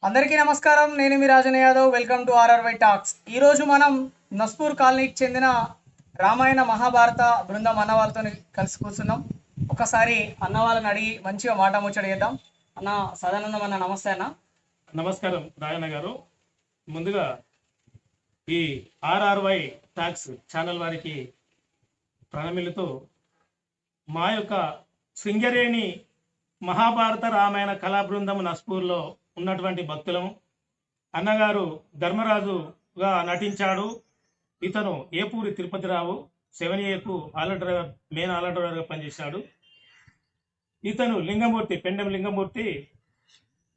అందరికీ నమస్కారం. నేను మీ Rajan Yadav. Welcome to R R Y talks. ఈరోజు మనం నస్పూర్ కాలనీకి చెందిన రామాయణ మహాభారత బృందం అన్న వాళ్ళతో కలిసి కూర్చున్నాం. ఒకసారి అన్న వాళ్ళని అడిగి మంచిగా మాట ముచ్చట చేద్దాం. అన్న సదానందం అన్న, నమస్తే అన్న. నమస్కారం రాయన్న గారు. ముందుగా ఈ ఆర్ఆర్వై టాక్స్ ఛానల్ వారికి ప్రణమిల్లుతూ మా యొక్క సింగరేణి మహాభారత రామాయణ కళా బృందం నస్పూర్లో ఉన్నటువంటి భక్తులము. అన్నగారు ధర్మరాజుగా నటించాడు. ఇతను ఏపూరి తిరుపతిరావు 7Aకు మెయిన్ ఆల్ డ్రైవర్గా పనిచేశాడు. ఇతను లింగమూర్తి, పెండెం లింగమూర్తి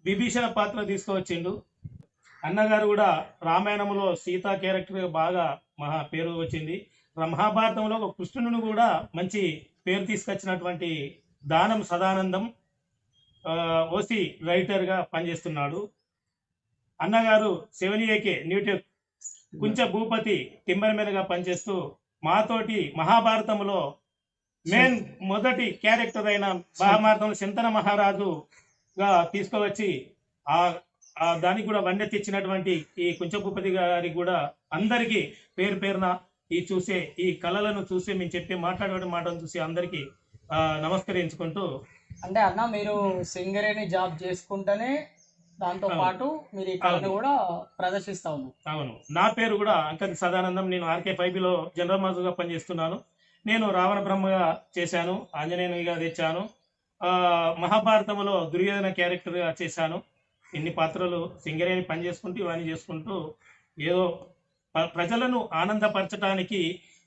విభీషణ పాత్ర తీసుకువచ్చిండు. అన్నగారు కూడా రామాయణంలో సీతా క్యారెక్టర్ బాగా పేరు వచ్చింది. మహాభారతంలో కృష్ణుని కూడా మంచి పేరు తీసుకొచ్చినటువంటి దానం సదానందం ఓసి రైటర్గా పనిచేస్తున్నాడు. అన్నగారు 7Aకే న్యూటెక్ కుంచె భూపతి టింబర్మెన్గా పనిచేస్తూ మాతోటి మహాభారతంలో మెయిన్ మొదటి క్యారెక్టర్ అయిన మహాభారతంలో శంతన మహారాజుగా తీసుకువచ్చి దానికి కూడా వన్నె తెచ్చినటువంటి ఈ కుంచె భూపతి గారికి కూడా అందరికీ పేరు పేరున ఈ కళలను చూసి మేము చెప్పి మాట్లాడే మాటను చూసి అందరికీ నమస్కరించుకుంటూ, అంటే అన్న మీరు సింగరేణి జాబ్ చేసుకుంటేనే దాంతో పాటు మీరు ఈ కళను కూడా ప్రదర్శిస్తా ఉన్నారు. అవును, నా పేరు కూడా అంకన్ సదానందం. నేను RK5Bలో జనరల్ మాజుగా పనిచేస్తున్నాను. నేను రావణ బ్రహ్మగా చేశాను, ఆంజనేయునిగా తెచ్చాను, మహాభారతంలో దుర్యోధన క్యారెక్టర్గా చేశాను. ఇన్ని పాత్రలు సింగరేణి పని చేసుకుంటూ ఇవన్నీ చేసుకుంటూ ఏదో ప్రజలను ఆనందపరచడానికి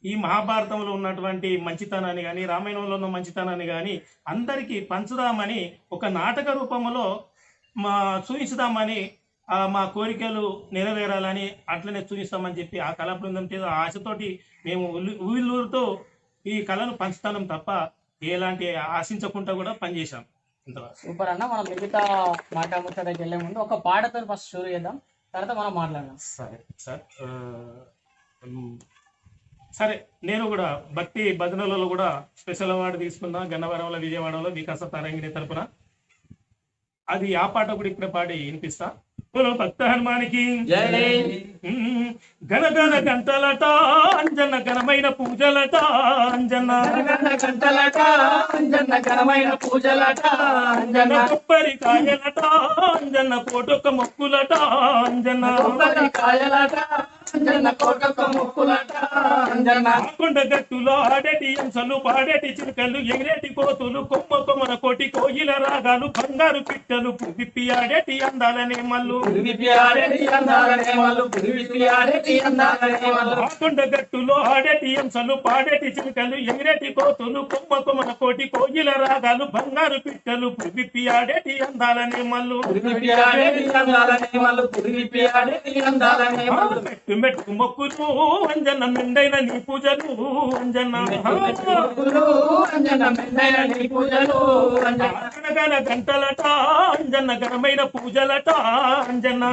ఈ మహాభారతంలో ఉన్నటువంటి మంచితనాన్ని కానీ రామాయణంలో ఉన్న మంచితనాన్ని కానీ అందరికీ పంచుదామని ఒక నాటక రూపంలో చూపించుదామని మా కోరికలు నెరవేరాలని అట్లనే చూపిస్తామని చెప్పి ఆ కళా బృందం చేత ఆశతోటి మేము ఊళ్ళూరుతో ఈ కళను పంచుతాం తప్ప ఎలాంటి ఆశించకుండా కూడా పనిచేశాం. సూపర్ అన్న. మనం మిగతా మాట ముచ్చటకి వెళ్ళే ముందు ఒక పాటతో ఫస్ట్ షూర్ చేద్దాం, తర్వాత మనం మాట్లాడదాం. సరే సార్. సరే, నేను కూడా భక్తి భజనలలో కూడా స్పెషల్ అవార్డు తీసుకున్నా గన్నవరంలో, విజయవాడలో వికాస తరంగిణి తరపున. అది ఆ పాట కూడా ఇక్కడ పాడి వినిపిస్తా. భక్త హనుమానికి గణగణ గంటలట అంజన్న ఘనమైన పూజలట, అంజన్న గంటలట అంజన్న ఘనమైన పూజలట, అంజన్న కొబ్బరికాయలట అంజన్న కోటొక్క మొక్కులట, అంజన్న కొబ్బరికాయలట అంజన్న కోటొక్క మొక్కులట, అంజన్న కొండ గట్టులో ఆడేటి అంశలు పాడేటి చిలుకలు ఎగిరేటి కోతులు కొమ్మ కొమ్మన కోటి కోయిల రాగాలు బంగారు పిట్టలు విప్పి ఆడేటి అందాలనే మల్లు కొండ గట్టులో ఆడేటి అంశలు పాడేటి చిలుకలు ఎగిరేటి కోతులు కొమ్మ కొమ్మన కోటి కోయిల రాగాలు బంగారు పిట్టలు విప్పి ఆడేటి అందాలనే మల్లు మెట్టు మొక్కులు అంజన్న మెండైన నీ పూజలు, అంజన్న గంటలట అంజన్న ఘనమైన పూజలట, అంజన్న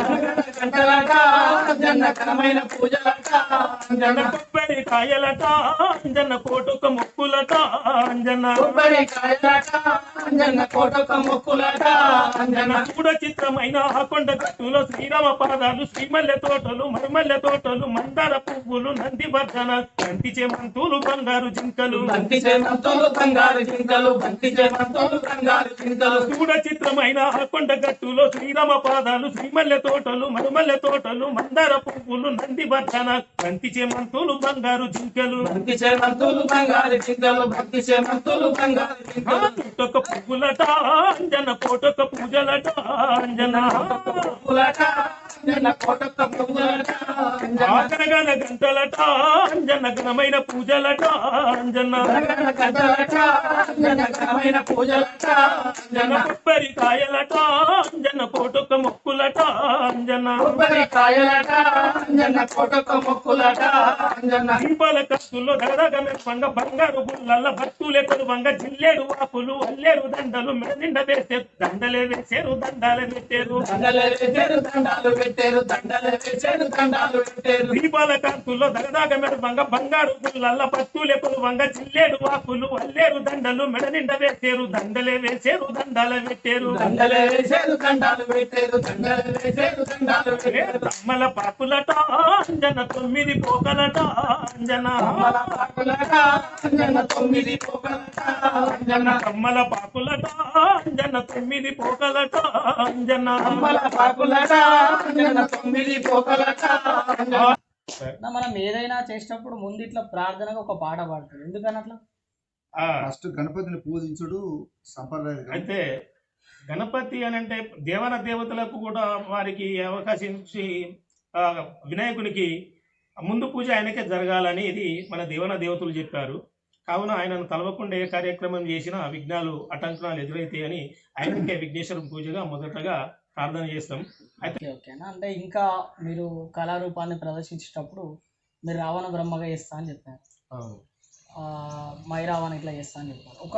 కొబ్బరికాయలట అంజన్న కోటొక్క మొక్కులట, అంజన్న చూడ చిత్రమైన కొండ గట్టులో శ్రీరామ పాదాలు శ్రీమల్లె తోటలు మరుమల్లె తోటలు మందార పువ్వులు నంది వర్ధన కంటి చేమంతులు బంగారు జింకలు, చూడ చిత్రమైన కొండ గట్టులో శ్రీరామ పాదాలు శ్రీమల్లె తోటలు మరుమల్లె తోటలు మందార పువ్వులు నంది వర్ధన కంటి చేమంతులు బంగారు జింకలు, పుట్టొక్క పువ్వులట అంజన్న కోటొక్క పూజలట, అంజన్న ఆకరగన గంటలట అంజన్న ఘనమైన పూజలట, అంజన్న కొబ్బరికాయలట అంజన్న కోటొక్క మొక్కులట, అంజన్న అంజన కొబ్బరికాయలట అంజన్న కోటొక్క మొక్కులట అంజన్న దీపాల కత్తుల్లో దగదగ మెరుపంగ బంగారు గుళ్ళల్ల భక్తులెక్కడు వంగ జిల్లేడు వాపులు అల్లేరు దండలు మెడ వేసేరు దండలే వేసేరు దండాలే పెట్టేరు దండలే వేసేరు దండాలు పెట్టేరు దండలే వేసేరు దండాలు పెట్టేరు దీపాల కత్తుల్లో దగదగ మెరుపంగ బంగారు గుళ్ళల్ల భక్తులెక్కడు వంగ జిల్లేడు వాపులు అల్లేరు దండలు మెడ నిండా వేసేరు దండలే వేసేరు దండాలే పెట్టేరు దండలే వేసేరు దండాలు పెట్టేరు దండలే వేసేరు దండాలు పెట్టేరు బ్రహ్మల పాపులట అంజన 9 పోకలట అంజన అమ్మల పాకులట అంజన్న 9 పోకలట అంజన్న బ్రహ్మల పాపులట అంజన 9 పోకలట అంజన అమ్మల పాకులట అంజన్న 9 పోకలట అంజన్న మనం ఏదైనా చేసేటప్పుడు ముందు ఇట్లా ప్రార్థనగా ఒక పాట పాడుతుంది ఎందుకని అట్లా ఆ, ఫస్ట్ గణపతిని పూజించుడు సంప్రదాయం. అయితే గణపతి అని అంటే దేవన దేవతలకు కూడా వారికి అవకాశం ఇచ్చి ఆ, వినాయకునికి ముందు పూజ ఆయనకే జరగాలని ఇది మన దేవన దేవతలు చెప్పారు. కావున ఆయనను తలవకుండా ఏ కార్యక్రమం చేసినా విఘ్నాలు అటంకణాలు ఎదురైతాయని ఆయనకే విఘ్నేశ్వర పూజగా మొదటగా ప్రార్థన చేస్తాం. అయితే ఓకే ఓకేనా అంటే ఇంకా మీరు కళారూపాన్ని ప్రదర్శించేటప్పుడు మీరు రావణ బ్రహ్మగా చేస్తా అని చెప్పారు, మైరావణ ఇట్లా చేస్తా అని చెప్పారు. ఒక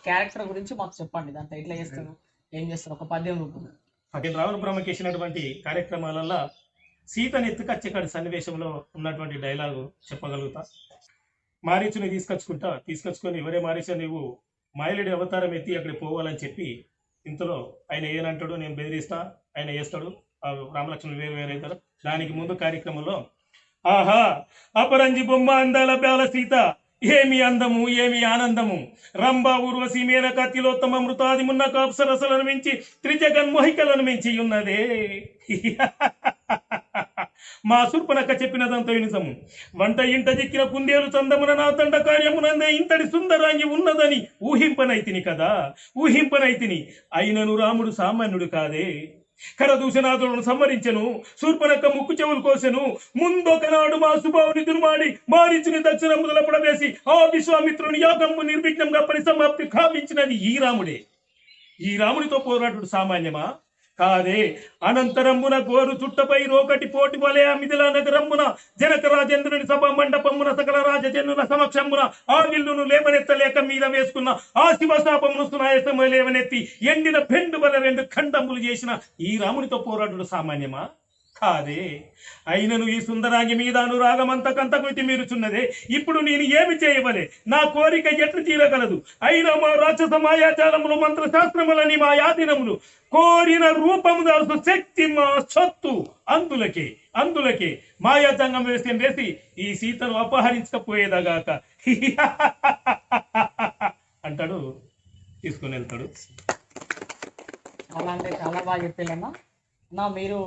క్యారెక్టర్ గురించి మాకు చెప్పండి, దాంట్లో ఎట్లా చేస్తారు, ఏం చేస్తారు, ఒక పద్యం రూపంలో. అఖిల రావణ బ్రహ్మకి చేసినటువంటి కార్యక్రమాలలో సీతని ఎత్తుకచ్చకాడి సన్నివేశంలో ఉన్నటువంటి డైలాగు చెప్పగలుగుతా. మారీచుని తీసుకొచ్చుకొని ఎవరే మారీచ నువ్వు మాయలుడి అవతారం ఎత్తి అక్కడికి పోవాలని చెప్పి ఇంతలో ఆయన ఏనంటాడు, నేను బెదిరిస్తా, ఆయన వేస్తాడు, రామలక్ష్మణులు వేరు వేరు అవుతారు. దానికి ముందు కార్యక్రమంలో ఆహా అపరంజి బొమ్మ అందాల బ్యాల సీత ఏమి అందము ఏమి ఆనందము రంభ ఊర్వశి మేనక తిలోత్తమ మృతాది మున్నక అప్సరసలను మించి త్రిజగన్మోహికలను మించి ఉన్నదే. మా శూర్పణఖ చెప్పినదంతా నిజము. వంట ఇంట దిక్కిన కుందేలు చందమున నా తండ కార్యమునందే ఇంతటి సుందరాంగి ఉన్నదని ఊహింపనైతిని అయినను రాముడు సామాన్యుడు కాదే. కరదూషణాదులను సంహరించెను, శూర్పణఖ ముక్కు చెవులు కోసెను. ముందొకనాడు మా సుబావుని దుర్మాడి మారీచుని దక్షిణ మొదలపడవేసి ఆ విశ్వామిత్రుని యాగము నిర్విఘ్నంగా పరిసమాప్తి కావించినది ఈ రాముడే. ఈ రామునితో పోరాటుడు సామాన్యమా కాదే. అనంతరమున గోరు చుట్టపై రోకటి పోటి వలె మిథిలా నగరమున జనక రాజేంద్రుని సభ మండపమున సకల రాజజనుల సమక్షమున ఆ విల్లును లేవనెత్తలేక మీద వేసుకున్న ఆ శివశాపమును సునాయసము లేవనెత్తి ఎండిన పెండు వల 2 ఖండములు చేసిన ఈ రామునితో పోరాటుడు సామాన్యమా కాదే. అయినను ఈ సుందరాంగి మీద అనురాగమంతకంతకు మీరుచున్నదే. ఇప్పుడు నేను ఏమి చేయవలే, నా కోరిక ఎట్లు తీరగలదు. అయినా మా రాక్షస మాయాజాలములు మంత్రశాస్త్రములని మా యాదినములు కోరిన రూపము దాల్సు శక్తి మా సొత్తు. అందులకే మాయాజంగం వేసి ఈ సీతను అపహరించకపోయేదగాక అంటాడు, తీసుకుని వెళ్తాడు. అలా అంటే చాలా బాగా చెప్పేళ్ళన్నా. నా మీరు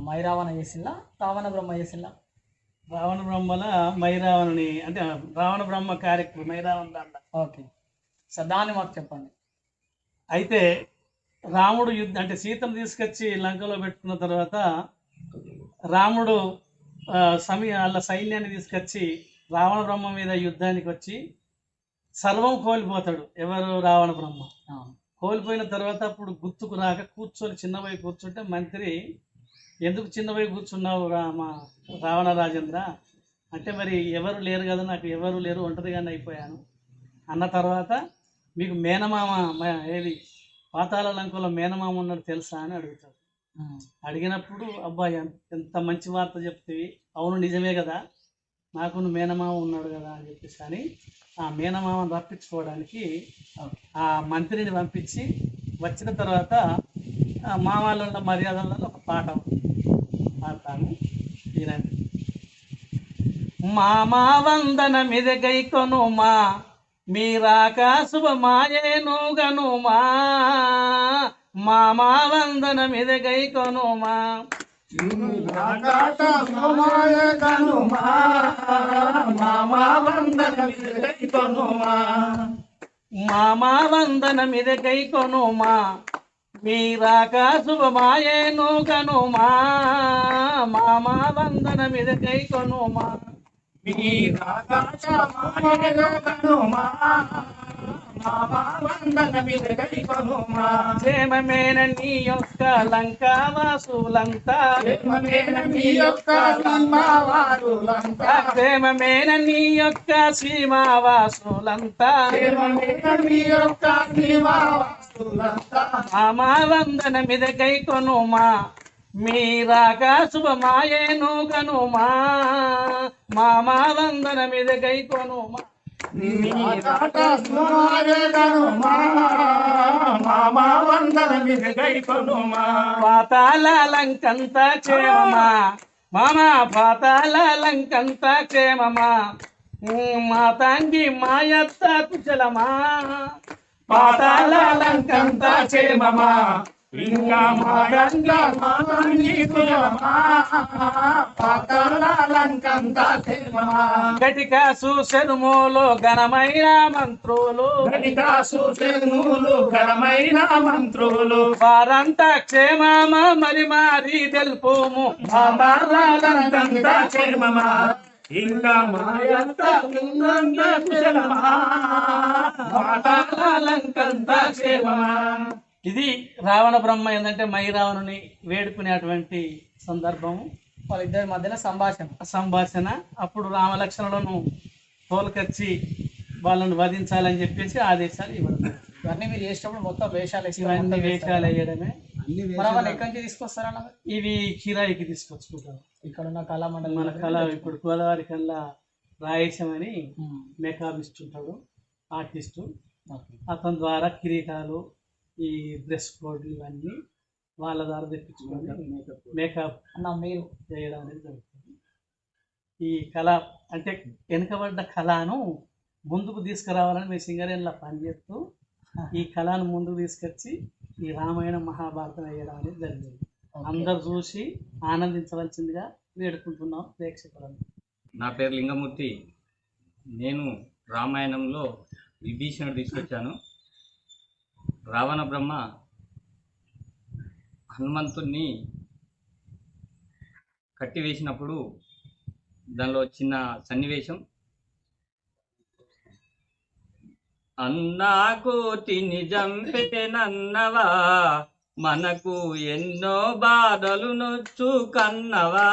మైరావణ చేసిల్లా రావణ బ్రహ్మ చేసిల్లా? రావణ బ్రహ్మల మైరావణుని అంటే రావణ బ్రహ్మ క్యారెక్టర్ మైరావణ దాంట్లో. ఓకే సార్, దాన్ని మాకు చెప్పండి. అయితే రాముడు అంటే సీతను తీసుకొచ్చి లంకలో పెట్టుకున్న తర్వాత రాముడు వాళ్ళ సైన్యాన్ని తీసుకొచ్చి రావణ బ్రహ్మ మీద యుద్ధానికి వచ్చి సర్వం కోల్పోతాడు. ఎవరు? రావణ బ్రహ్మ. కోల్పోయిన తర్వాత అప్పుడు గుర్తుకు రాక చిన్నబోయి కూర్చుంటే మంత్రి ఎందుకు చిన్నబోయి కూర్చున్నావు రావణ రాజేంద్ర అంటే, మరి ఎవరు లేరు కదా, నాకు ఎవరు లేరు, ఒంటరిగానే అయిపోయాను అన్న తర్వాత మీకు మేనమామ ఏది పాతాళ లంకలో మేనమామ ఉన్నాడు తెలుసా అని అడుగుతాడు. అడిగినప్పుడు అబ్బాయి ఎంత మంచి వార్త చెప్తేవి, అవును నిజమే కదా, నాకు మేనమామ ఉన్నాడు కదా అని చెప్పేసి అని ఆ మేనమామను రప్పించుకోవడానికి ఆ మంత్రిని పంపించి వచ్చిన తర్వాత మామూలు ఉన్న మర్యాదలలో ఒక పాట పాడతాను వినండి. మామా వందన మీద గైకొనుమా మీరాక శుభమాయేను గనుమా మామా వందన మీద గైకొనుమా మామా వందన మీద గైకొనుమా మీరాక శుభమాయేను గనుమా మామా వందన మీద గైకొనుమా మామా వందనమిద గైకొనుమా క్షేమమేన నీ యొక్క లంకావాసులంతా క్షేమమేన నీ యొక్క లంకావాసులంతా క్షేమమేన నీ యొక్క సీమావాసులంతా క్షేమమేన నీ యొక్క సీమావాసులంతా మామా వందనమిద గైకొనుమా మీరాగా శుభమాయేను కనుమా మామా వందనమిద గైకొనుమా మామా వందనమిద గైకొనుమా పాతాల లంకంత క్షేమమా మామా పాతాల లంకంత క్షేమమా మాతాంగి మాయత్త కుశలమా పాతాళ లంకంత క్షేమమా ఇంకా మాయంగా మాతంగీకులమా పాతాళ లంకంత క్షేమమా గటికాసు శరుములు ఘనమైన మంత్రులు గణితాసు శరణులు ఘనమైన మంత్రులు వారంతా క్షేమమ మరి మారి తెలుపుము పాతాళ లంకంత క్షేమమా ఇంకా మాయంత కుశలమా పాతాళ లంకంత క్షేమమా ఇది రావణ బ్రహ్మ ఏంటంటే మైరావణుని వేడుకునేటువంటి సందర్భము వాళ్ళిద్దరి మధ్యలో సంభాషణ. అప్పుడు రామలక్ష్మణులను తోలుకొచ్చి వాళ్ళను వధించాలని చెప్పేసి ఆదేశాలు ఇవ్వడం. ఇవన్నీ మీరు చేసేటప్పుడు మొత్తం వేషాలు వేసి ఇవన్నీ వేషాలు వేయడమే. మరి వాళ్ళు ఎక్కడి నుంచి తీసుకొస్తారన్న ఇవి కిరాయికి తీసుకొచ్చుకుంటారు. ఇక్కడ ఉన్న కళామండలి మన కళ ఇప్పుడు గోదావరి కల్లా రాయేశం అని మేకప్ ఇస్తుంటాడు ఆర్టిస్టు. అతని ద్వారా కిరీటాలు ఈ డ్రెస్ కోడ్లు ఇవన్నీ వాళ్ళ ద్వారా తెప్పించుకొని మేకప్ అన్న మీరు చేయడం అనేది జరుగుతుంది. ఈ కళ అంటే వెనుకబడ్డ కళను ముందుకు తీసుకురావాలని మేము సింగరేణిలో పనిచేస్తూ ఈ కళను ముందుకు తీసుకొచ్చి ఈ రామాయణ మహాభారతం వేయడం అనేది జరిగింది. అందరు చూసి ఆనందించవలసిందిగా వేడుకుంటున్నాం ప్రేక్షకులను. నా పేరు లింగమూర్తి. నేను రామాయణంలో విభీషణుడు తీసుకొచ్చాను. రావణ బ్రహ్మ హనుమంతుణ్ణి కట్టివేసినప్పుడు దానిలో చిన్న సన్నివేశం. అన్నా కోతిని చంపేనన్నవా మనకు ఎన్నో బాధలు నొచ్చు కన్నవా.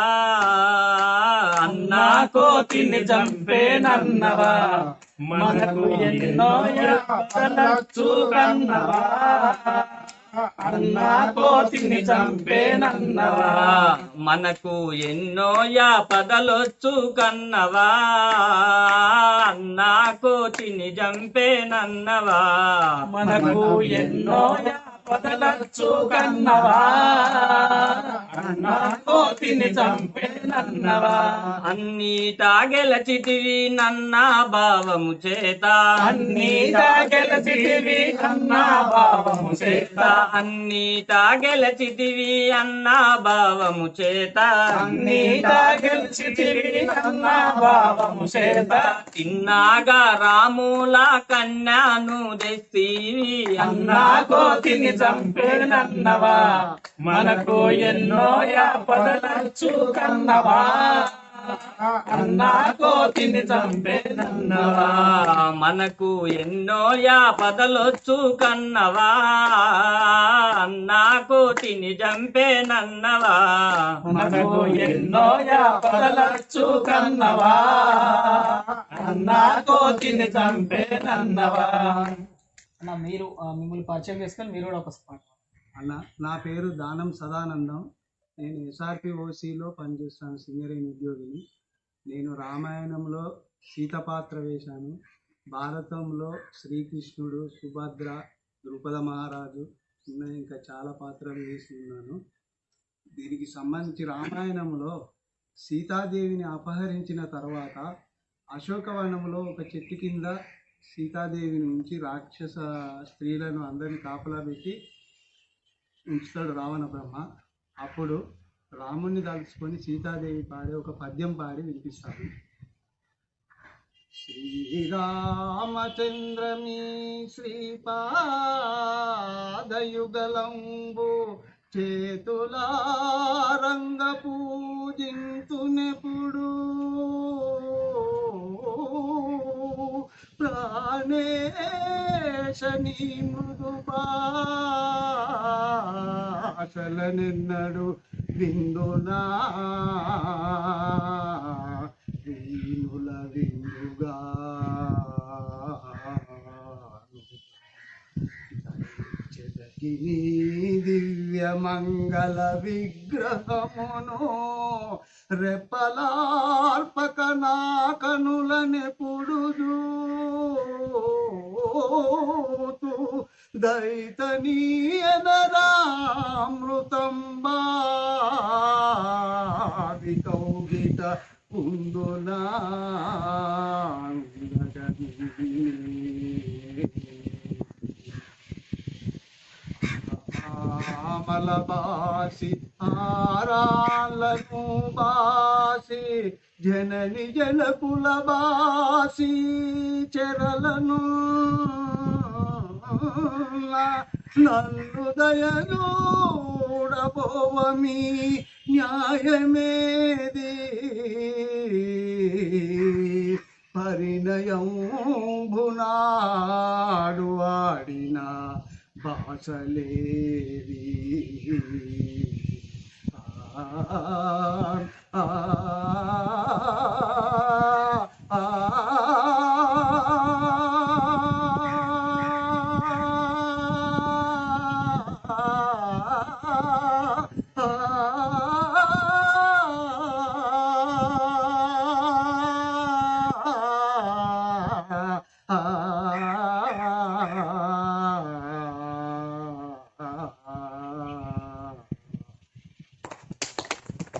అన్నా కోతిని చంపేనన్నవా మనకు ఎన్నో యాతనలొచ్చు కన్నవా. అన్నా కోతిని చంపేనన్నవా మనకు ఎన్నో యాపదలొచ్చు కన్నవా. అన్నా కోతిని చంపేనన్నవా మనకు ఎన్నో యాపదలొచ్చు కన్నవా. అన్నా కోతిని చంపేనన్నవా అన్నీటా గెలచితివి నన్నా భావము చేత. అన్నీటా గెలచితివి అన్నా భావము చేత. అన్నీటా గెలచితివి అన్నా భావము చేత. అన్నీటా గెలిచితివి అన్నా భావము చేత. తిన్నాగా రాముల కన్యాను తెస్తీవి అన్నా కోతిని చంపేనన్నవా మనకు ఎన్నో యాపదలొచ్చు కన్నవా. అన్నా కోతిని చంపేనన్నవా మనకు ఎన్నో యాపదలొచ్చు కన్నవా. అన్నా కోతిని చంపేనన్నవా మనకు ఎన్నో యాపదలొచ్చు కన్నవా. అన్నా కోతిని చంపేనన్నవా. అన్న మీరు మిమ్మల్ని పరిచయం చేసుకొని మీరు కూడా ఒక పాట. అన్న నా పేరు దానం సదానందం. నేను ఎస్ఆర్పిఓసిలో పనిచేస్తాను, సింగరేణి ఉద్యోగిని. నేను రామాయణంలో సీత పాత్ర వేశాను. భారతంలో శ్రీకృష్ణుడు, సుభద్ర, ద్రుపద మహారాజు ఉన్నాయి, ఇంకా చాలా పాత్రలు వేసి ఉన్నాను. దీనికి సంబంధించి రామాయణంలో సీతాదేవిని అపహరించిన తర్వాత అశోకవనంలో ఒక చెట్టు కింద సీతాదేవిని ఉంచి రాక్షస స్త్రీలను అందరినీ కాపలా పెట్టి ఉంచుతాడు రావణ బ్రహ్మ. అప్పుడు రాముణ్ణి తలుచుకొని సీతాదేవి పాడే ఒక పద్యం పాడి వినిపిస్తాడు. శ్రీరామచంద్రమీ శ్రీపాదయుగలంబు చేతులారంగ పూజింతునెప్పుడు ప్రాణేశ భాషని మృదు భాషలనెన్నడు విందునా వీణుల విందుగా చెదకిని దివ్య మంగళ విగ్రహమును రెప్పలార్పక నా కనులనెప్పుడు చూతూ దైతనీయనరామృతం బావి కౌగిట కుందునా మలబాసి ఆరాలను బాసి జనని జలకుల బాసి చెరలను నన్ను దయనూడబోవమి న్యాయమేది పరిణయం భునాడు ఆడిన భాషలేవి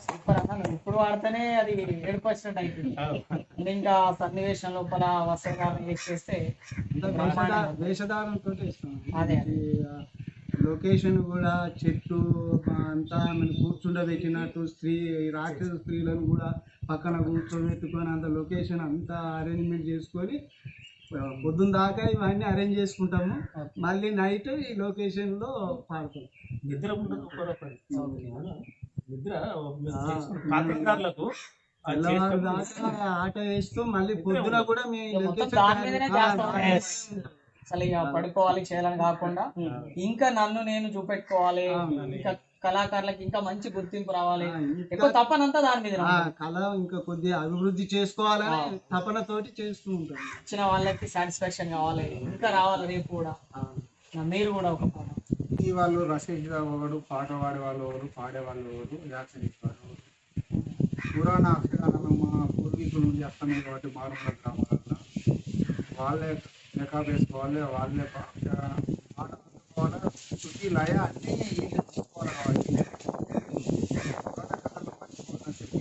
సూపర్ అన్న, నువ్వు ఇప్పుడు వాడితేనే అది ఏడుపు వచ్చినట్టు అయిపోయింది. అంటే ఇంకా సన్నివేశం లోపల వస్త్రధారణ చేస్తే వేషధారంతో ఇస్తాం. అదే. లొకేషన్ కూడా చెట్టు అంతా మనం కూర్చుండబెట్టినట్టు రాక్షస స్త్రీలను కూడా పక్కన కూర్చోబెట్టుకొని అంత లొకేషన్ అంతా అరేంజ్మెంట్ చేసుకొని పొద్దున్న దాకా ఇవన్నీ అరేంజ్ చేసుకుంటాము. మళ్ళీ నైట్ ఈ లొకేషన్లో పాడతాం. నిద్ర ఉండదు నిద్ర పాత్రధారులకు తెల్లవారు దాకా ఆట వేస్తూ మళ్ళీ పొద్దున కూడా మీ మొత్తం దాని మీదనే చేస్తాం. అసలు ఇక పడుకోవాలి చేయాలని కాకుండా ఇంకా నన్ను నేను చూపెట్టుకోవాలి, ఇంకా కళాకారులకు ఇంకా మంచి గుర్తింపు రావాలి, ఎక్కువ తపనంతా దాని మీద కళ ఇంకా కొద్దిగా అభివృద్ధి చేసుకోవాలని తపనతోటి చేస్తూ ఉంటాం. వచ్చిన వాళ్ళకి సాటిస్ఫాక్షన్ కావాలి, ఇంకా రావాలి రేపు కూడా. మీరు కూడా ఒక పాట వాళ్ళు రచయిత ఒకడు, పాట పాడేవాళ్ళు ఒకరు, పాడేవాళ్ళు ఒకరు, యాక్షన్ ఇచ్చేవాళ్ళు ఒకరు. పురాణ అక్షరాలను మా పూర్వీకుల నుండి వస్తున్నాయి కాబట్టి మారుమూల గ్రామాలలో వాళ్ళే లెక్క వేసుకోవాలి, వాళ్ళే పాట అందుకోవాలి, శృతి లయ అన్నీ తీసుకోవాలి. కాబట్టి పురాణ కథలు మర్చిపోవాలని చెప్పి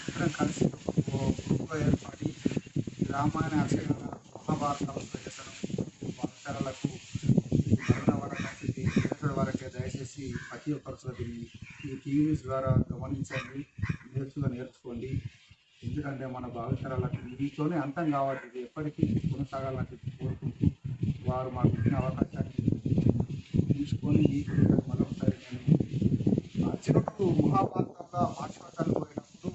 ఇద్దరం కలిసి గ్రూప్గా ఏర్పడి రామాయణ అక్షరాల మహాభారతాలు ప్రజలను అక్షరాలకు వరకే దయచేసి ప్రతి ఒక్కరు ఈ టీవీ ద్వారా గమనించండి, నేర్చుకోండి. ఎందుకంటే మన భావితరాలకు వీటితోనే అంతం కావాలి, ఇది ఎప్పటికీ కొనసాగాలని చెప్పి కోరుకుంటూ వారు మాకు ఇచ్చిన అవకాశాన్ని తీసుకొని మీకు మరొకసారి నేను అర్జునుడు మహాభారతంలో పాశుపతాన్ని పోయినప్పుడు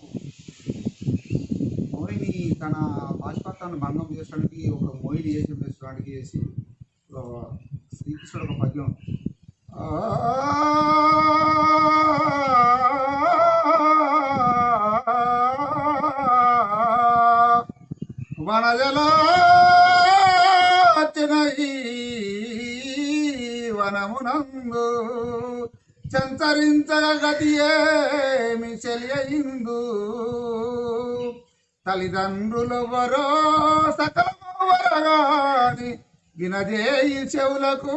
మోహిని తన పాశుపతాన్ని భంగం చేసడానికి ఒక మోహిని వేషం వేసడానికి చేసి శ్రీకృష్ణుడు ఒక పద్యం వనజలాచిన ఈ వనమునందు సంచరించగ గతి ఏమి చెలియిందు తల్లిదండ్రులెవరో సకలమవరగాని వినదేయి చెవులకు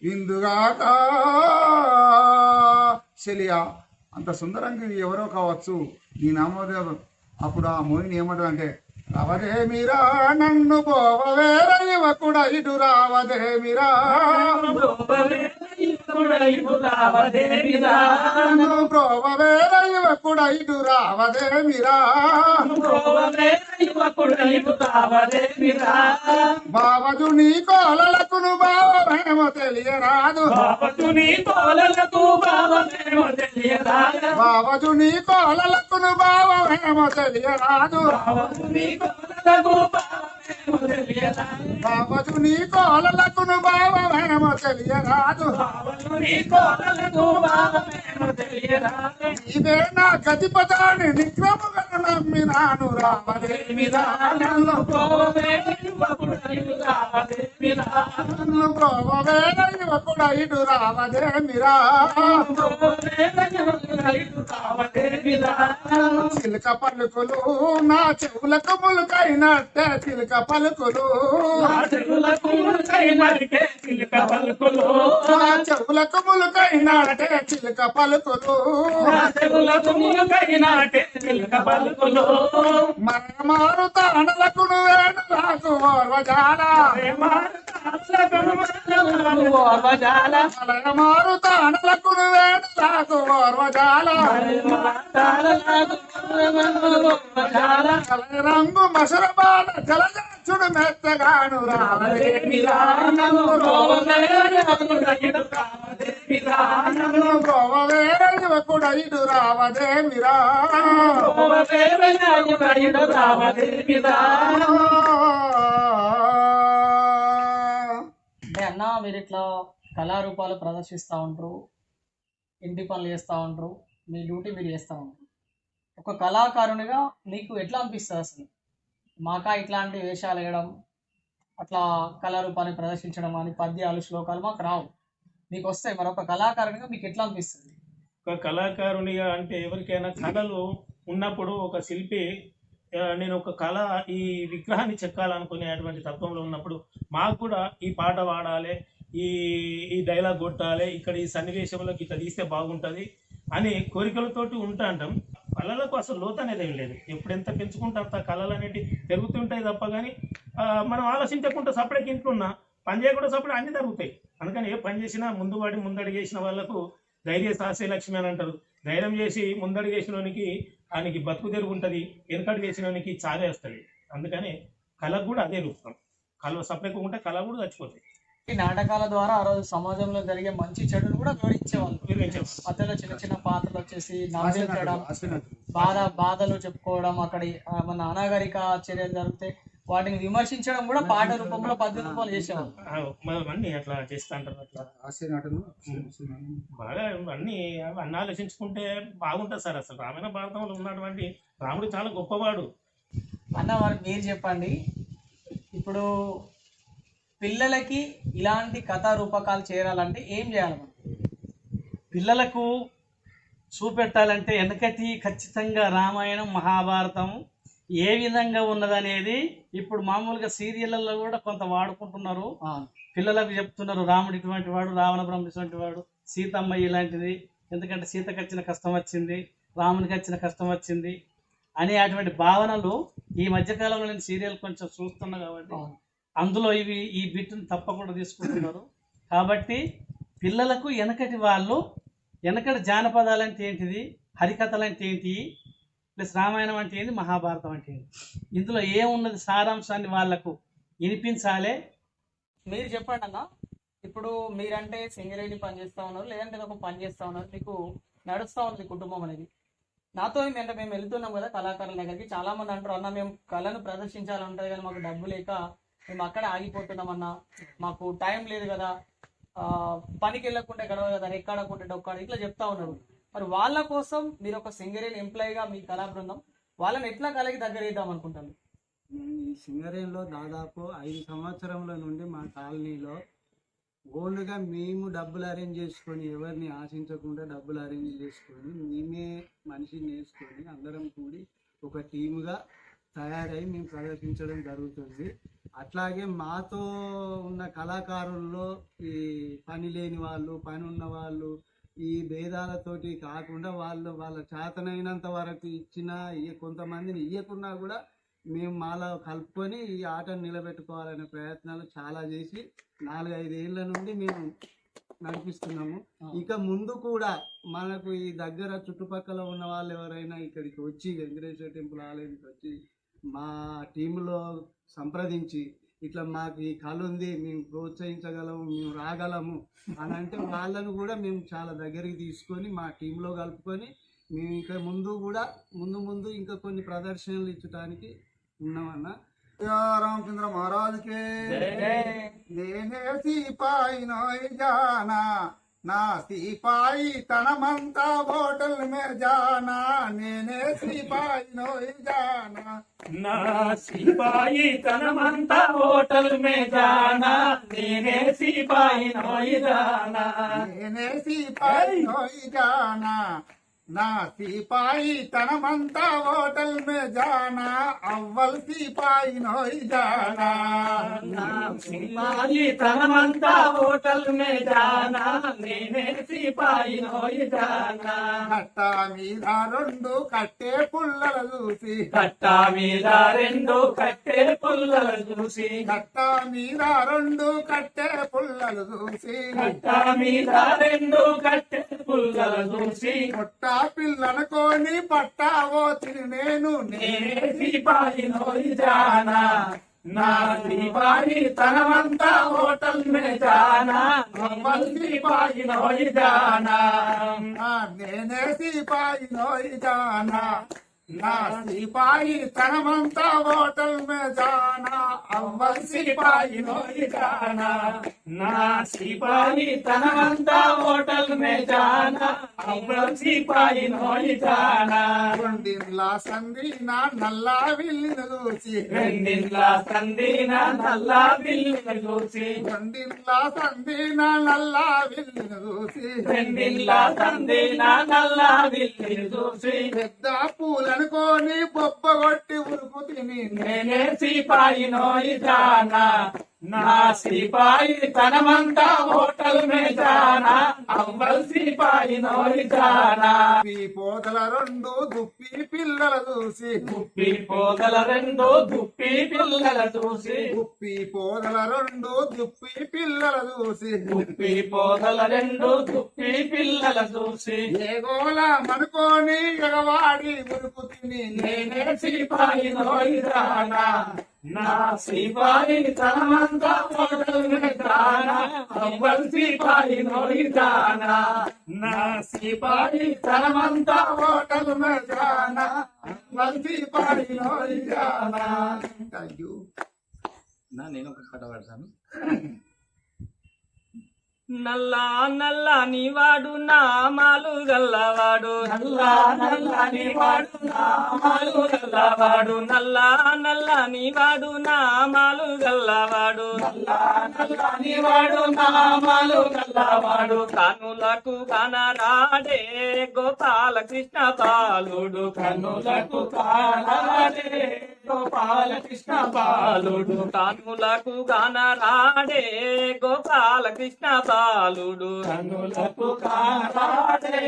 విందుగాక చెలియా. అంత సుందరంగా ఇది ఎవరో కావచ్చు, నీ నామోదేవ. అప్పుడు ఆ మోహిని ఏమంటాడంటే, రావదేమిరా నన్ను పోవవేర యువకుడ ఇటు రావదేమిరా, ప్రోవవేర యువకుడ ఇటు రావదేమిరా, బావజు నీ కోలలకును భావమేమో తెలియరాదు, బావజు నీ కోలలకును భావమేమో తెలియరాదు, బావజు నీ కోలలకును భావమేమో తెలియరాదు నీవే నా గతిపదాన్ని నిగ్రముగను నమ్మినాను రామదేవి నన్ను గోవవేల యువకుడ ఇటు రామదేమిరా చిలుక పలుకులు నా చెవులకు ములుకైనట్టే చిలుక పలుకులు నా చెవులకు ములుకైనట్టే చిలుక పలుకులు మరమారు తానలకును వేణు నాకు ఓర్వజాల మరమారు తానలకును వేణు నాకు ఓర్వజాల రంగు మసరబాల జలజాచుడు మెత్తగాను గోవవేళ ఇటు రావదేమిరా అంటే అన్న మీరు ఇట్లా కళారూపాలు ప్రదర్శిస్తూ ఉంటారు, ఇంటి పనులు చేస్తూ ఉంటారు, మీ డ్యూటీ మీరు చేస్తూ ఉంటారు. ఒక కళాకారునిగా మీకు ఎట్లా అనిపిస్తుంది అసలు? మాకా ఇట్లాంటి వేషాలు వేయడం, అట్లా కళారూపాన్ని ప్రదర్శించడం అని పద్యాలు శ్లోకాలు మాకు రావు, మీకు వస్తాయి. మరి ఒక కళాకారునిగా మీకు ఎట్లా అనిపిస్తుంది? ఒక కళాకారునిగా అంటే ఎవరికైనా కళలు ఉన్నప్పుడు ఒక శిల్పి నేను ఒక కళ ఈ విగ్రహాన్ని చెక్కాలనుకునేటువంటి తత్వంలో ఉన్నప్పుడు మాకు కూడా ఈ పాట పాడాలి, ఈ డైలాగ్ కొట్టాలి, ఇక్కడ ఈ సన్నివేశంలోకి ఇట్లా తీస్తే బాగుంటుంది అని కోరికలతోటి ఉంటాంటాం. కళలకు అసలు లోతు అనేది ఏం లేదు. ఎప్పుడెంత పెంచుకుంటే అంత కళలు అనేవి పెరుగుతుంటాయి తప్ప కానీ మనం ఆలోచించకుండా సపరేట్ ఇంట్లో ఉన్నా పని చేయకుండా సపరేట్ అన్ని జరుగుతాయి. అందుకని ఏ పని చేసినా ముందడుగు చేసిన వాళ్ళకు ధైర్య సాహసే లక్ష్మి అని అంటారు. ధైర్యం చేసి ముందడుగు చేసినోనికి ఆయనకి బతుకు తెరుగు ఉంటుంది, వెనుకడు చేసినోనికి చావే వస్తుంది. అందుకని కళకు కూడా అదే రూపం. కళ సపరేట్గా ఉంటే కళ కూడా చచ్చిపోతాయి. ఈ నాటకాల ద్వారా ఆ రోజు సమాజంలో జరిగే మంచి చెడులు కూడా వివరించేవాళ్ళు. మధ్యలో చిన్న చిన్న పాత్రలు వచ్చేసి నవ్వించడం, బాధలు చెప్పుకోవడం, అక్కడ మన అనాగరిక చర్యలు జరిగితే వాటిని విమర్శించడం కూడా పాట రూపంలో పద్య రూపాలు చేసేవాళ్ళు. అన్ని అట్లా చేస్తా అంటారు. అట్లా బాగా అన్ని ఆలోచించుకుంటే బాగుంటుంది సార్. అసలు రామాయణ భారతంలో ఉన్నటువంటి రాముడు చాలా గొప్పవాడు. అన్న మరి మీరు చెప్పండి, ఇప్పుడు పిల్లలకి ఇలాంటి కథా రూపకాలు చేరాలంటే ఏం చేయాలి? మనం పిల్లలకు చూపెట్టాలంటే వెనకటి ఖచ్చితంగా రామాయణం మహాభారతం ఏ విధంగా ఉన్నదనేది ఇప్పుడు మామూలుగా సీరియళ్ళల్లో కూడా కొంత వాడుకుంటున్నారు. పిల్లలకు చెప్తున్నారు, రాముడు ఇటువంటి వాడు, రావణ బ్రహ్మ ఇటువంటి వాడు, సీతమ్మ ఇలాంటిది, ఎందుకంటే సీతకు వచ్చిన కష్టం వచ్చింది, రామునికి వచ్చిన కష్టం వచ్చింది అనే అటువంటి భావనలు ఈ మధ్యకాలంలో నేను సీరియల్ కొంచెం చూస్తున్నా కాబట్టి అందులో ఈ బిట్ని తప్పకుండా తీసుకుంటున్నారు. కాబట్టి పిల్లలకు వెనకటి జానపదాలు అంటే ఏంటిది, హరికథలు అంటే ఏంటి, ప్లస్ రామాయణం అంటే ఏంటి, మహాభారతం అంటే ఏంటి, ఇందులో ఏమున్నది సారాంశాన్ని వాళ్ళకు వినిపించాలి. మీరు చెప్పండి అన్న, ఇప్పుడు మీరంటే సింగరేణి పని చేస్తూ ఉన్నారు, లేదంటే ఒక పని చేస్తూ ఉన్నారు, మీకు నడుస్తూ ఉంది కుటుంబం అనేది. నాతో మేము వెళ్తున్నాం కదా కళాకారుల దగ్గరికి, చాలా మంది అంటారు, అన్న మేము కళను ప్రదర్శించాలంటారు కానీ మాకు డబ్బు లేక మేము అక్కడే ఆగిపోతున్నామన్నా, మాకు టైం లేదు కదా, పనికి వెళ్ళకుండా గడవదు కదా, రెక్కాడకుంటే డొక్కాడు, ఇట్లా చెప్తా ఉన్నారు. మరి వాళ్ళ కోసం మీరు ఒక సింగరేణి ఎంప్లాయీగా మీ కళా బృందం వాళ్ళని ఎట్లా కళకి దగ్గర వేద్దాం అనుకుంటాను? ఈ సింగరేణిలో దాదాపు 5 సంవత్సరముల నుండి మా కాలనీలో ఓన్గా మేము డబ్బులు అరేంజ్ చేసుకొని, ఎవరిని ఆశించకుండా డబ్బులు అరేంజ్ చేసుకొని, మేమే మనిషిని వేసుకొని అందరం కూడి ఒక టీముగా తయారై మేము ప్రదర్శించడం జరుగుతుంది. అట్లాగే మాతో ఉన్న కళాకారుల్లో ఈ పని లేని వాళ్ళు, పని ఉన్న వాళ్ళు, ఈ భేదాలతోటి కాకుండా వాళ్ళ చేతనైనంత వరకు ఇచ్చినా కొంతమందిని ఇవ్వకున్నా కూడా మేము మాలో కలుపుకొని ఈ ఆటను నిలబెట్టుకోవాలనే ప్రయత్నాలు చాలా చేసి 4-5 ఏళ్ళ నుండి మేము నడిపిస్తున్నాము. ఇక ముందు కూడా మనకు ఈ దగ్గర చుట్టుపక్కల ఉన్న వాళ్ళు ఎవరైనా ఇక్కడికి వచ్చి వెంకటేశ్వర టెంపుల్ ఆలయానికి వచ్చి మా టీంలో సంప్రదించి ఇట్లా మాకు ఈ కళ ఉంది, మేము ప్రోత్సహించగలము, మేము రాగలము అని అంటే వాళ్ళను కూడా మేము చాలా దగ్గరికి తీసుకొని మా టీంలో కలుపుకొని మేము ఇంకా ముందు ఇంకా కొన్ని ప్రదర్శనలు ఇచ్చడానికి ఉన్నామన్న. रामचंद्र महाराज के నేనే సిపాయినోయ్ జానా నా సిపాయి తనమంతా హోటల్ మే జానా నేనే సిపాయినోయ్ జానా నా సిపాయి తనమంతా హోటల్ మే జానా నేనే సిపాయి నోయి జానా నేనే సిపాయినోయ్ జానా నా సిపాయి తనమంతా హోటల్ మే జానా అవ్వల్ సిపాయినోయ్ జానా నా సిపాయి తనమంతా హోటల్ మే జానా నేనే సిపాయి నోయి జానా కట్టా మీద రెండు కట్టే పుల్లలు చూసి కట్టా మీద రెండు కట్టే పుల్లలు చూసి కట్టా మీద రెండు కట్టే పుల్లలు చూసి కట్టా మీద రెండు కట్టే పుల్లలు చూసి పుట్టా పిల్లనుకోని పట్టావో తిని నేను నేనే సిపాయి నోయి జానా నా సిపాయి తనమంతా హోటల్ మే జానా అవ్వల్ సిపాయి నోయి జానా నేనే సిపాయి నోయి జానా నా సిపాయి తనమంతా హోటల్ మే జానా అవ్వల్ సిపాయి నోయి జానా నా సిపాయి తనమంతా హోటల్ మే జానా అవ్వల్ సిపాయి నోయి జానా రెండిన్లా సంధి నా నల్లా విల్లిన చూసి రెండిన్ల సందీన నల్లా బిల్లును చూసి రెండిన్లా సంధి నా నల్లా విల్లిన చూసి రెండిన్ల సందీన నల్లా బిల్లును చూసి పెద్ద పూలనుకోని బొబ్బగొట్టి ఉరుకు తిని నేనే సిపాయి నోయి జానా నా సిపాయి తనమంతా హోటల్ మే జానా అవ్వల్ సిపాయి నోయి జానా ఈ పోతల రెండు దుప్పి పిల్లల చూసి గుప్పి పోగల రెండు దుప్పి పిల్లల చూసి ఉప్పి పోదల రెండు దుప్పి పిల్లల చూసి గుప్పి పోగల రెండు దుప్పి పిల్లల చూసి ఏ గోళ మనుకోని ఎగవాడి ఉరుకు తిని నేనే సిపాయి నోయి జానా నా సిపాయి తనమంతా హోటల్ మే జానా అవ్వల్ సిపాయి నోయి జానా నా సిపాయి తనమంతా hotel May Jana అవ్వల్ Sipayi నోయి Jana. Thank you. నేను ఒక పాట పాడతాను. నల్లా నల్లని వాడు నామాలు గల్లవాడు నల్లా నల్లని వాడు నామాలు గల్లవాడు నల్లా నల్లని వాడు నామాలు గల్లవాడు నల్లా నల్లని వాడు నామాలు గల్లవాడు కనులకు కనరాడే గోపాల కృష్ణ బాలుడు కన్నులకు కానాడే గోపాల కృష్ణ బాలుడు కనులకు కనరాడే గోపాల కృష్ణ బాలుడు కన్నులకు కానాడే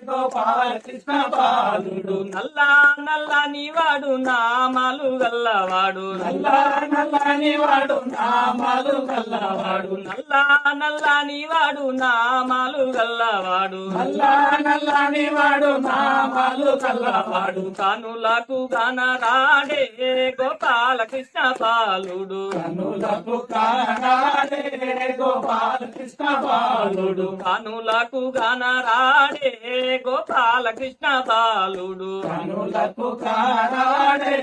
గోపాల కృష్ణ బాలుడు నల్లా నల్లని వాడు నామాలు గల్లవాడు నల్లా నల్లని వాడు నామాలు గల్లవాడు నల్లా నల్లని వాడు నామాలు గల్లవాడు నల్లా నల్లని వాడు నామాలు గల్లవాడు కనులకు కనరాడే గోపాల కృష్ణ బాలుడు కన్నులకు కానాడే గోపాల కృష్ణ బాలుడు కనులకు కనరాడే గోపాల కృష్ణ బాలుడు కనులకు కానాడే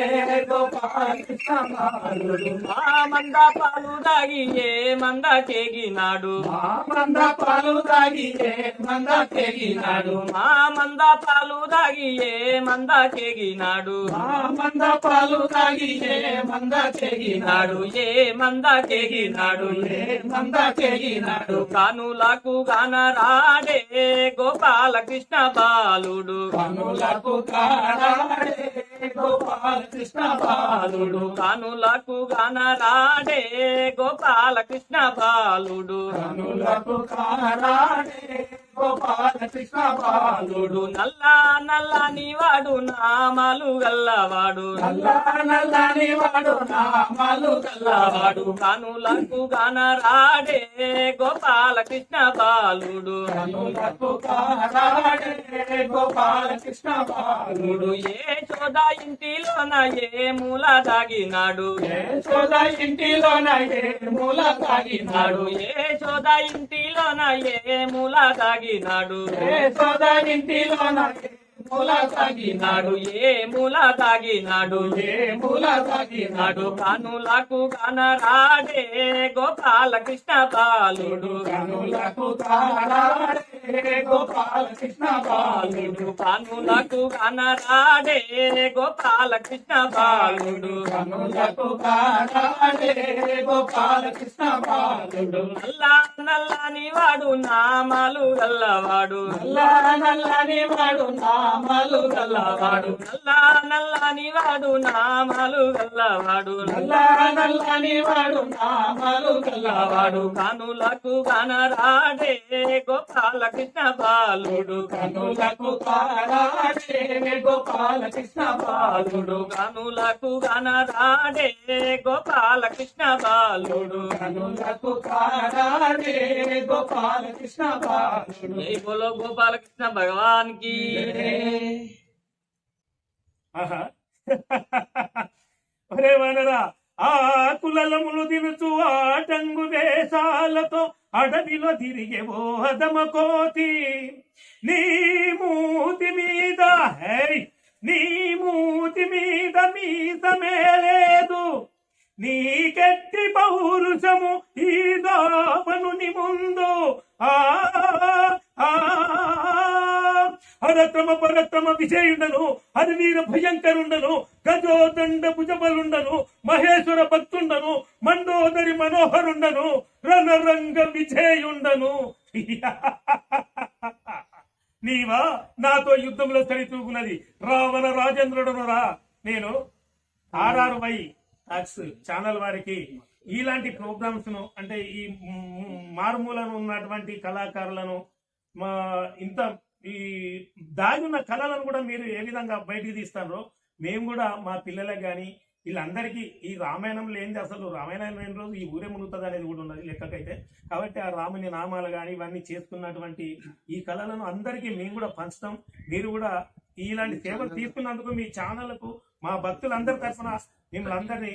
గోపాల కృష్ణ బాలుడు ఆ మంద పాలు దాగి ఏ మంద తెగినాడు మా మంద పాలు తాగి ఏ మంద తెగినాడు మా మంద పాలు దాగి ఏ మంద తెగినాడు మా మంద పాలు తాగి ఏ మంద తెగినాడు ఏ మంద తెగినాడు ఏ మంద తెగినాడు కనులకు కనరాడే గోపాల కృష్ణ బాలుడు కనులకు కానాడే గోపాల కృష్ణ బాలుడు కనులకు కనరాడే గోపాల కృష్ణ బాలుడు కనులకు కానాడే గోపాల కృష్ణ బాలుడు నల్లా నల్లని వాడు నామాలు గల్లవాడు నల్లా నల్లని వాడు నామాలు గల్లవాడు కనులకు కనరాడే గోపాల కృష్ణ బాలుడు కనులకు కానాడే గోపాల కృష్ణ బాలుడు ఏ చోద ఇంటిలోన ఏ మూల దాగినాడు యశోద ఇంటిలోన ఏ మూల తాగినాడు ఏ చోద ఇంటిలోన ఏ మూల దాగినాడు యశోద ఇంటిలోన ఏ మూల తాగినాడు ఏ మూల తాగినాడు ఏ మూల తాగినాడు కనులకు కనరాడే గోపాలకృష్ణ బాలుడు కనులకు కానాడే గోపాలకృష్ణ బాలుడు కనులకు కనరాడే గోపాలకృష్ణ బాలుడు కనులకు కానాడే గోపాలకృష్ణ బాలుడు నల్లని వాడు నామాలు గల్లవాడు నల్లని వాడు నామాలు గల్లవాడు నల్లని వాడు నామాలు గల్లవాడు నల్లని వాడు నామాలు గల్లవాడు కనులకు కనరాడే గోపాలకృష్ణ బాలుడు కనులకు కానాడే గోపాలకృష్ణ బాలుడు కనులకు కనరాడే గోపాలకృష్ణ బాలుడు కనులకు కానాడే గోపాలకృష్ణ బాలుడు జై బోలో గోపాలకృష్ణ భగవాన్ కి ఆహా ఒరే వానరా ఆ కులలములు తినుచు ఆటంగు వేషాలతో అడవిలో తిరిగే ఓహదమ కోతి నీ మూతి మీద నీ మూతి మీద మీసమే లేదు నీకెట్టి పౌరుషము ఈ దాపనుని ముందు హరతమ పరతమ విజయుండను హరివీర భయంకరుండను గజోదండ భుజబలుండను మహేశ్వర భక్తుండను మండోదరి మనోహరుండను రణరంగ విజయుండను నీవా నాతో యుద్ధంలో సరితూగునది రావణ రాజేంద్రుడను రా. నేను RRY టాక్స్ ఛానల్ వారికి ఇలాంటి ప్రోగ్రామ్స్ ను అంటే ఈ మారుమూలను ఉన్నటువంటి కళాకారులను మా ఇంత ఈ దాగున్న కళలను కూడా మీరు ఏ విధంగా బయటికి తీస్తారో మేము కూడా మా పిల్లలకు కానీ వీళ్ళందరికీ ఈ రామాయణం లేనిది అసలు రామాయణం లేని రోజు ఈ ఊరే మునుగుతుంది అనేది కూడా ఉన్నది లెక్కకైతే. కాబట్టి ఆ రాముని నామాలు కానీ ఇవన్నీ చేసుకున్నటువంటి ఈ కళలను అందరికీ మేము కూడా పంచుతాం. మీరు కూడా ఇలాంటి సేవలు తీసుకున్నందుకు మీ ఛానళ్లకు మా భక్తులందరి తరఫున మిమ్మల్ని అందరినీ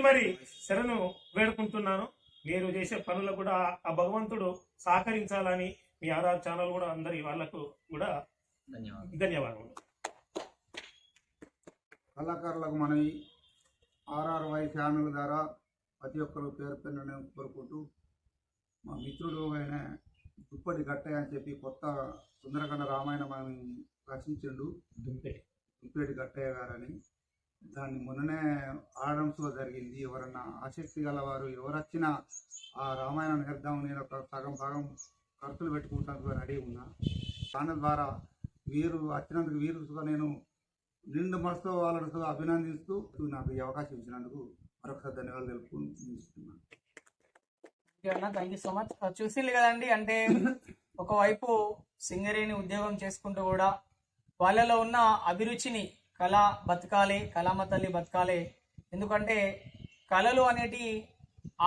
మరీ శరణు వేడుకుంటున్నాను. మీరు చేసే పనులకు కూడా ఆ భగవంతుడు సహకరించాలని మీ RR ఛానల్ కూడా అందరి వాళ్లకు కూడా ధన్యవాదాలు. కళాకారులకు మన ఈ RRY ఛానల్ ద్వారా ప్రతి ఒక్కరు పేరు పెరగడం కోరుకుంటూ మా మిత్రుడు ఆయన దుప్పటి గట్టయ్య అని చెప్పి కొత్త సుందరకాండ రామాయణం అని రచించిండు దుప్పేటి గట్టయ్య గారని. దాన్ని మొన్ననే ఆడడం షో జరిగింది. ఎవరన్నా ఆసక్తి గల వారు ఎవరు వచ్చినా ఆ రామాయణం నేర్దాం, నేను ఒక సగం భాగం ఖర్చులు పెట్టుకుంటాను అని అడిగి ఉన్నా. ఛానల్ ద్వారా వీరు వచ్చినందుకు వీరు నేను నిండు మనసుతో వాళ్ళతో అభినందిస్తూ నాకు ఈ అవకాశం ఇచ్చినందుకు మరొకసారి ధన్యవాదాలు తెలుపుకుంటున్నాను. Thank you so much. చూసింది కదండి, అంటే ఒకవైపు సింగరేణి ఉద్యోగం చేసుకుంటూ కూడా వాళ్ళలో ఉన్న అభిరుచిని కళ బతకాలి, కళామ తల్లి బతకాలి. ఎందుకంటే కళలు అనేటి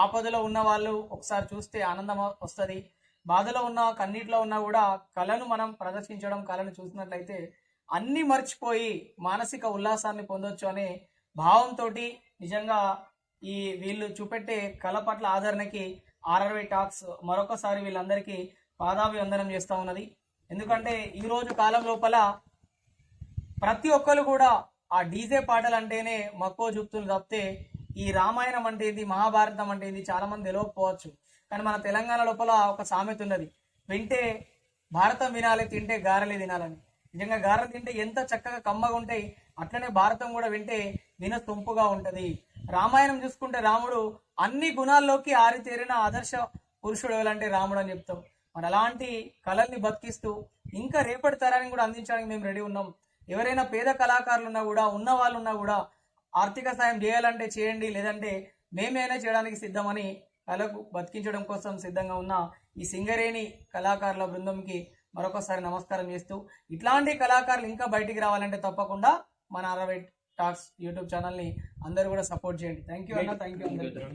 ఆపదలో ఉన్న వాళ్ళు ఒకసారి చూస్తే ఆనందం వస్తుంది. బాధలో ఉన్న కన్నీటిలో ఉన్నా కూడా కళను మనం ప్రదర్శించడం, కళను చూసినట్లయితే అన్నీ మర్చిపోయి మానసిక ఉల్లాసాన్ని పొందొచ్చు అనే భావంతో నిజంగా ఈ వీళ్ళు చూపెట్టే కళ పట్ల ఆదరణకి RRY టాక్స్ మరొకసారి వీళ్ళందరికీ పాదాభివందనం చేస్తూ ఉన్నది. ఎందుకంటే ఈరోజు కాలం లోపల ప్రతి ఒక్కరు కూడా ఆ డీజే పాటలు అంటేనే మక్కువ చూపుతులు తప్పితే ఈ రామాయణం అంటే ఏంది, మహాభారతం అంటే ఏంది చాలా మంది తెలియకపోవచ్చు. కానీ మన తెలంగాణ లోపల ఒక సామెత ఉన్నది, వింటే భారతం వినాలి, తింటే గారెలే తినాలని. నిజంగా గారెలు తింటే ఎంత చక్కగా కమ్మగా ఉంటాయి, అట్లనే భారతం కూడా వింటే వినసొంపుగా ఉంటది. రామాయణం చూసుకుంటే రాముడు అన్ని గుణాల్లోకి ఆరితేరిన ఆదర్శ పురుషుడు ఎవరంటే రాముడు అని చెప్తాం. మరి అలాంటి కళల్ని బతికిస్తూ ఇంకా రేపటి తరానికి కూడా అందించడానికి మేము రెడీ ఉన్నాం. ఎవరైనా పేద కళాకారులు ఉన్నా కూడా, ఉన్న వాళ్ళు ఉన్నా కూడా ఆర్థిక సాయం చేయాలంటే చేయండి, లేదంటే మేమైనా చేయడానికి సిద్ధమని కళకు బతికించడం కోసం సిద్ధంగా ఉన్న ఈ సింగరేణి కళాకారుల బృందంకి మరొకసారి నమస్కారం చేస్తూ, ఇట్లాంటి కళాకారులు ఇంకా బయటికి రావాలంటే తప్పకుండా మన RRY టాక్స్ యూట్యూబ్ ఛానల్ని అందరూ కూడా సపోర్ట్ చేయండి. థ్యాంక్ యూ అన్న, థ్యాంక్ యూ అందరికీ.